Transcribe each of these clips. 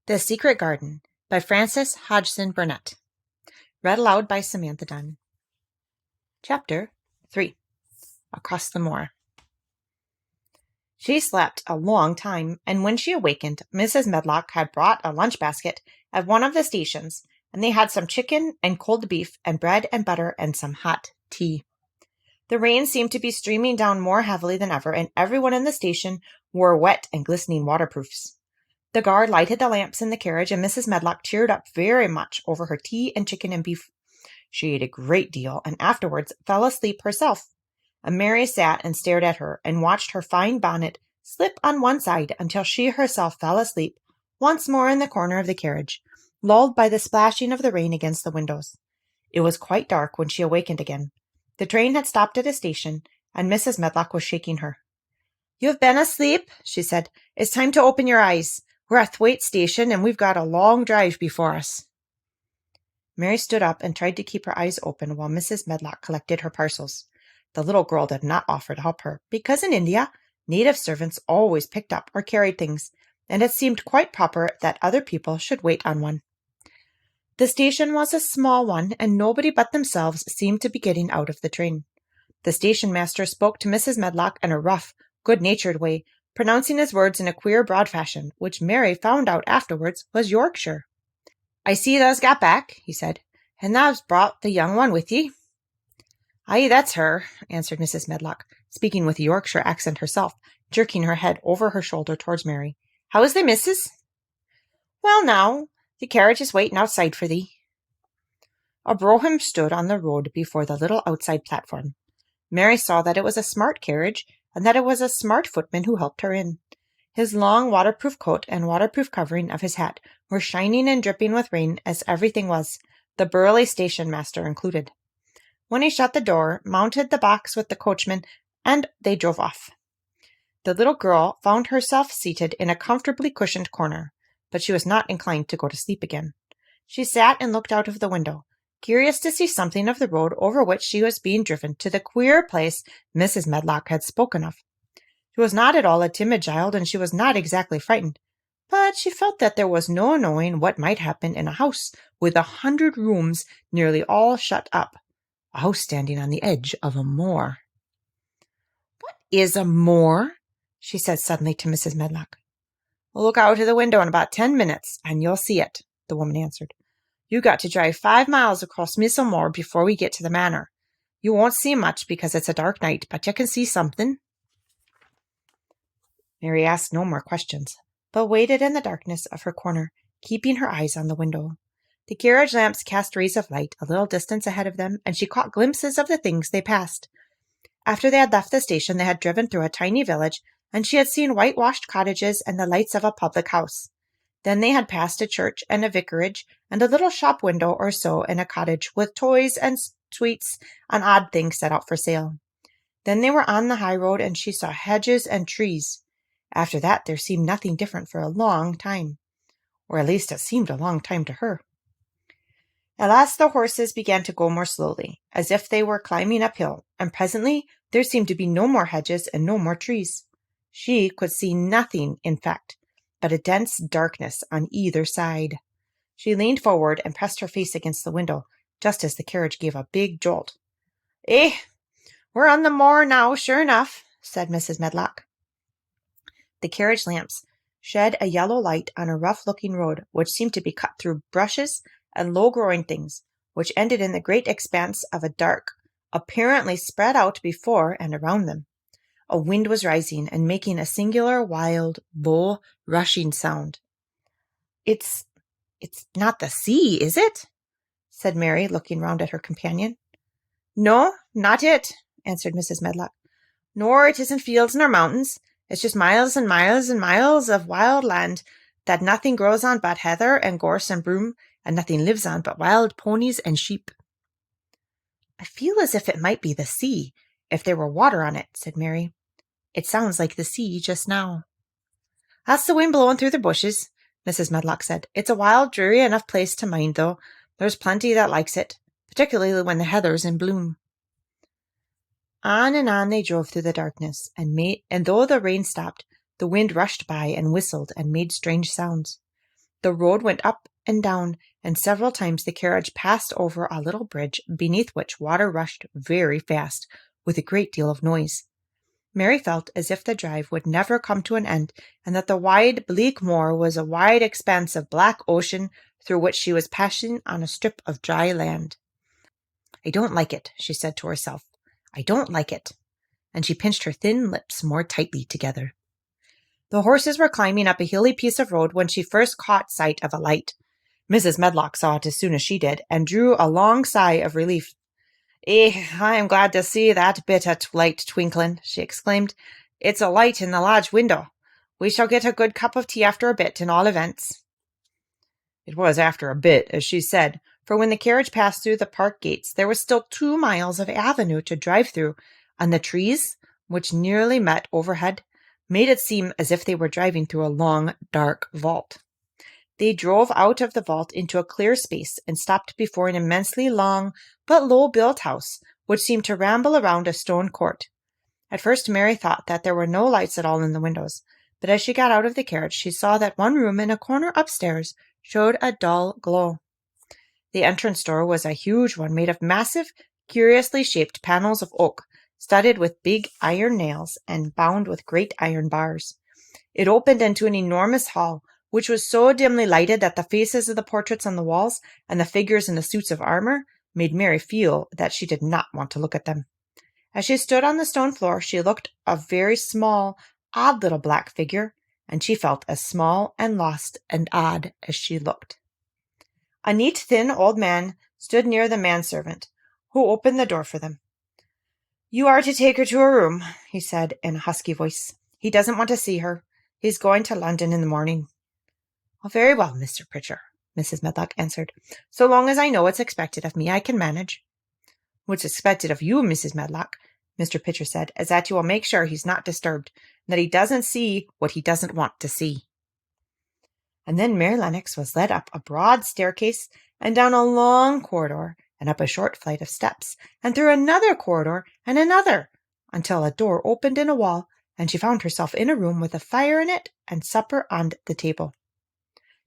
The Secret Garden by Frances Hodgson Burnett. Read aloud by Samantha Dunn. Chapter 3. Across the Moor. She slept a long time, and when she awakened, Mrs. Medlock had brought a lunch basket at one of the stations, and they had some chicken and cold beef and bread and butter and some hot tea. The rain seemed to be streaming down more heavily than ever, and everyone in the station wore wet and glistening waterproofs. The guard lighted the lamps in the carriage, and Mrs. Medlock cheered up very much over her tea and chicken and beef. She ate a great deal, and afterwards fell asleep herself. And Mary sat and stared at her, and watched her fine bonnet slip on one side until she herself fell asleep once more in the corner of the carriage, lulled by the splashing of the rain against the windows. It was quite dark when she awakened again. The train had stopped at a station, and Mrs. Medlock was shaking her. "You have been asleep," she said. "It's time to open your eyes. We're at Thwaite Station, and we've got a long drive before us." Mary stood up and tried to keep her eyes open while Mrs. Medlock collected her parcels. The little girl did not offer to help her, because in India, native servants always picked up or carried things, and it seemed quite proper that other people should wait on one. The station was a small one, and nobody but themselves seemed to be getting out of the train. The station master spoke to Mrs. Medlock in a rough, good-natured way, pronouncing his words in a queer, broad fashion, which Mary found out afterwards was Yorkshire. "I see thou's got back," he said, "and thou's brought the young one with ye." "Aye, that's her," answered Mrs. Medlock, speaking with a Yorkshire accent herself, jerking her head over her shoulder towards Mary. "How is the missus?" "Well now, the carriage is waiting outside for thee." A brougham stood on the road before the little outside platform. Mary saw that it was a smart carriage, and that it was a smart footman who helped her in. His long waterproof coat and waterproof covering of his hat were shining and dripping with rain, as everything was, the burly station master included. When he shut the door, mounted the box with the coachman, and they drove off. The little girl found herself seated in a comfortably cushioned corner, but she was not inclined to go to sleep again. She sat and looked out of the window, curious to see something of the road over which she was being driven to the queer place Mrs. Medlock had spoken of. She was not at all a timid child, and she was not exactly frightened, but she felt that there was no knowing what might happen in a house with 100 rooms nearly all shut up, a house standing on the edge of a moor. "What is a moor?" she said suddenly to Mrs. Medlock. "Look out of the window in about 10 minutes, and you'll see it," the woman answered. "You got to drive 5 miles across Missel Moor before we get to the manor. You won't see much because it's a dark night, but you can see something." Mary asked no more questions, but waited in the darkness of her corner, keeping her eyes on the window. The carriage lamps cast rays of light a little distance ahead of them, and she caught glimpses of the things they passed. After they had left the station, they had driven through a tiny village, and she had seen whitewashed cottages and the lights of a public house. Then they had passed a church and a vicarage, and a little shop window or so in a cottage, with toys and sweets and odd things set out for sale. Then they were on the high road, and she saw hedges and trees. After that there seemed nothing different for a long time, or at least it seemed a long time to her. At last the horses began to go more slowly, as if they were climbing uphill, and presently there seemed to be no more hedges and no more trees. She could see nothing, in fact, but a dense darkness on either side. She leaned forward and pressed her face against the window, just as the carriage gave a big jolt. "Eh, we're on the moor now, sure enough," said Mrs. Medlock. The carriage lamps shed a yellow light on a rough-looking road, which seemed to be cut through bushes and low-growing things, which ended in the great expanse of a dark, apparently spread out before and around them. A wind was rising and making a singular, wild, low, rushing sound. It's not the sea, is it?" said Mary, looking round at her companion. "No, not it," answered Mrs. Medlock. "Nor it isn't fields nor mountains. It's just miles and miles and miles of wild land that nothing grows on but heather and gorse and broom, and nothing lives on but wild ponies and sheep." "I feel as if it might be the sea, if there were water on it," said Mary. "It sounds like the sea just now." "That's the wind blowing through the bushes," Mrs. Medlock said. "It's a wild, dreary enough place to mind, though. There's plenty that likes it, particularly when the heather's in bloom." On and on they drove through the darkness, and though the rain stopped, the wind rushed by and whistled and made strange sounds. The road went up and down, and several times the carriage passed over a little bridge beneath which water rushed very fast, with a great deal of noise. Mary felt as if the drive would never come to an end, and that the wide, bleak moor was a wide expanse of black ocean through which she was passing on a strip of dry land. "I don't like it," she said to herself. "I don't like it." And she pinched her thin lips more tightly together. The horses were climbing up a hilly piece of road when she first caught sight of a light. Mrs. Medlock saw it as soon as she did, and drew a long sigh of relief. I am glad to see that bit of light twinkling," she exclaimed. "It's a light in the lodge window. We shall get a good cup of tea after a bit, in all events." It was after a bit, as she said, for when the carriage passed through the park gates, there was still 2 miles of avenue to drive through, and the trees, which nearly met overhead, made it seem as if they were driving through a long, dark vault. They drove out of the vault into a clear space and stopped before an immensely long but low-built house, which seemed to ramble around a stone court. At first Mary thought that there were no lights at all in the windows, but as she got out of the carriage she saw that one room in a corner upstairs showed a dull glow. The entrance door was a huge one made of massive, curiously shaped panels of oak, studded with big iron nails and bound with great iron bars. It opened into an enormous hall, which was so dimly lighted that the faces of the portraits on the walls and the figures in the suits of armor made Mary feel that she did not want to look at them. As she stood on the stone floor, she looked a very small, odd little black figure, and she felt as small and lost and odd as she looked. A neat, thin old man stood near the manservant, who opened the door for them. "You are to take her to her room," he said in a husky voice. "He doesn't want to see her. He's going to London in the morning." "Oh, very well, Mr. Pritchard," Mrs. Medlock answered. "So long as I know what's expected of me, I can manage." "What's expected of you, Mrs. Medlock," Mr. Pitcher said, "is that you will make sure he's not disturbed, and that he doesn't see what he doesn't want to see." And then Mary Lennox was led up a broad staircase, and down a long corridor, and up a short flight of steps, and through another corridor and another, until a door opened in a wall, and she found herself in a room with a fire in it and supper on the table.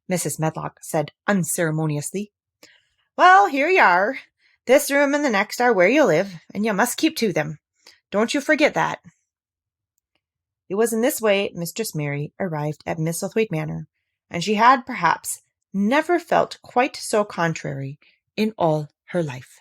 Mrs. Medlock said unceremoniously, "Well, here you are. This room and the next are where you live, and you must keep to them. Don't you forget that." It was in this way Mistress Mary arrived at Misselthwaite Manor, and she had perhaps never felt quite so contrary in all her life.